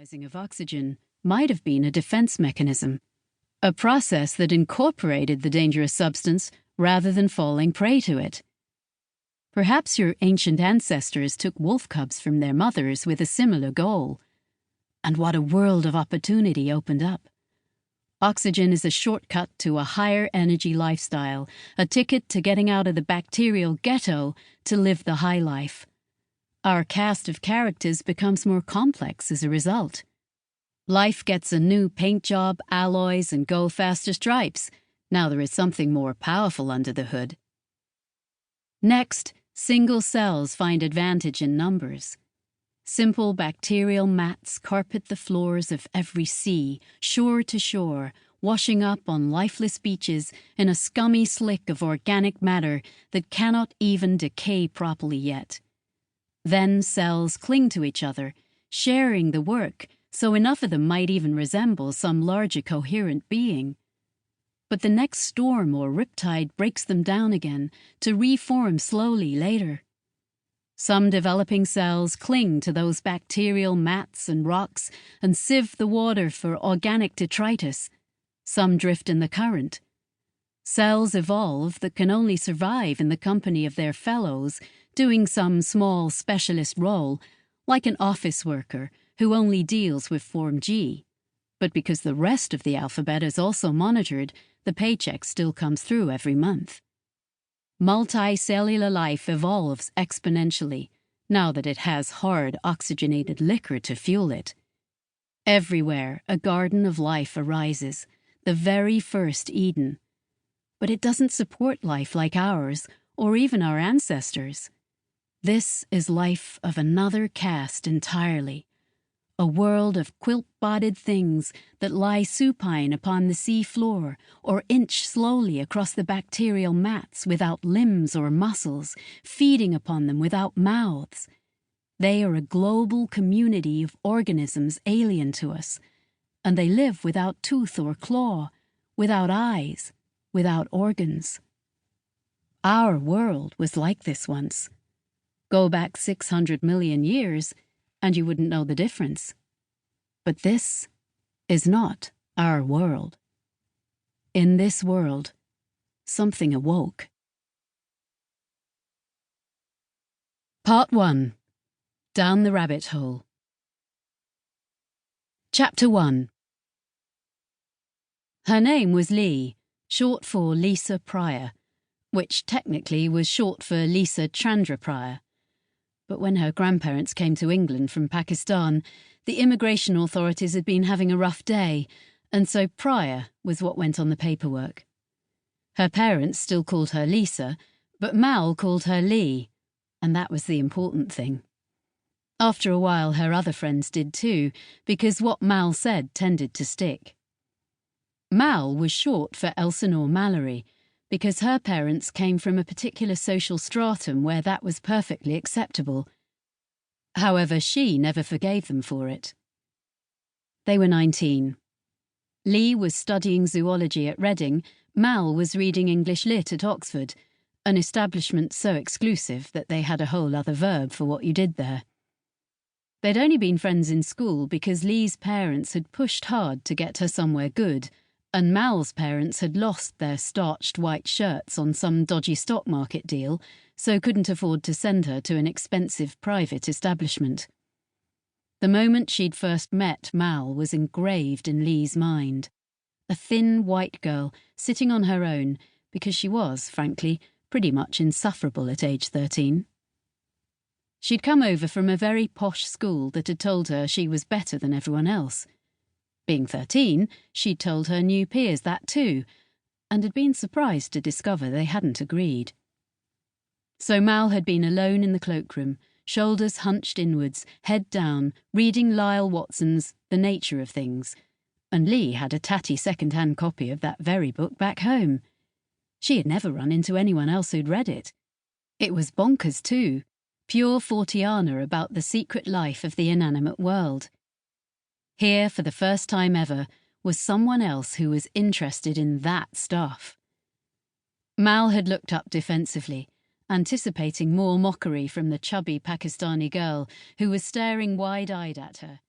Metabolizing of oxygen might have been a defense mechanism, a process that incorporated the dangerous substance rather than falling prey to it. Perhaps your ancient ancestors took wolf cubs from their mothers with a similar goal. And what a world of opportunity opened up. Oxygen is a shortcut to a higher energy lifestyle, a ticket to getting out of the bacterial ghetto to live the high life. Our cast of characters becomes more complex as a result. Life gets a new paint job, alloys, and go-faster stripes. Now there is something more powerful under the hood. Next, single cells find advantage in numbers. Simple bacterial mats carpet the floors of every sea, shore to shore, washing up on lifeless beaches in a scummy slick of organic matter that cannot even decay properly yet. Then cells cling to each other, sharing the work, so enough of them might even resemble some larger coherent being. But the next storm or riptide breaks them down again, to reform slowly later. Some developing cells cling to those bacterial mats and rocks and sieve the water for organic detritus. Some drift in the current. Cells evolve that can only survive in the company of their fellows, doing some small specialist role, like an office worker who only deals with Form G. But because the rest of the alphabet is also monitored, the paycheck still comes through every month. Multicellular life evolves exponentially, now that it has hard oxygenated liquor to fuel it. Everywhere a garden of life arises, the very first Eden. But it doesn't support life like ours, or even our ancestors. This is life of another caste entirely, a world of quilt-bodied things that lie supine upon the sea floor or inch slowly across the bacterial mats without limbs or muscles, feeding upon them without mouths. They are a global community of organisms alien to us, and they live without tooth or claw, without eyes, without organs. Our world was like this once. Go back 600 million years, and you wouldn't know the difference. But this is not our world. In this world, something awoke. Part 1. Down the Rabbit Hole. Chapter 1. Her name was Lee, short for Lisa Pryor, which technically was short for Lisa Chandra Pryor. But when her grandparents came to England from Pakistan, the immigration authorities had been having a rough day, and so Pryor was what went on the paperwork. Her parents still called her Lisa, but Mal called her Lee, and that was the important thing. After a while, her other friends did too, because what Mal said tended to stick. Mal was short for Elsinore Mallory, because her parents came from a particular social stratum where that was perfectly acceptable. However, she never forgave them for it. They were 19. Lee was studying zoology at Reading, Mal was reading English Lit at Oxford, an establishment so exclusive that they had a whole other verb for what you did there. They'd only been friends in school because Lee's parents had pushed hard to get her somewhere good, and Mal's parents had lost their starched white shirts on some dodgy stock market deal, so couldn't afford to send her to an expensive private establishment. The moment she'd first met Mal was engraved in Lee's mind. A thin white girl, sitting on her own, because she was, frankly, pretty much insufferable at age 13. She'd come over from a very posh school that had told her she was better than everyone else. Being 13, she'd told her new peers that too, and had been surprised to discover they hadn't agreed. So Mal had been alone in the cloakroom, shoulders hunched inwards, head down, reading Lyle Watson's The Nature of Things, and Lee had a tatty second-hand copy of that very book back home. She had never run into anyone else who'd read it. It was bonkers too, pure Fortiana about the secret life of the inanimate world. Here, for the first time ever, was someone else who was interested in that stuff. Mal had looked up defensively, anticipating more mockery from the chubby Pakistani girl who was staring wide-eyed at her.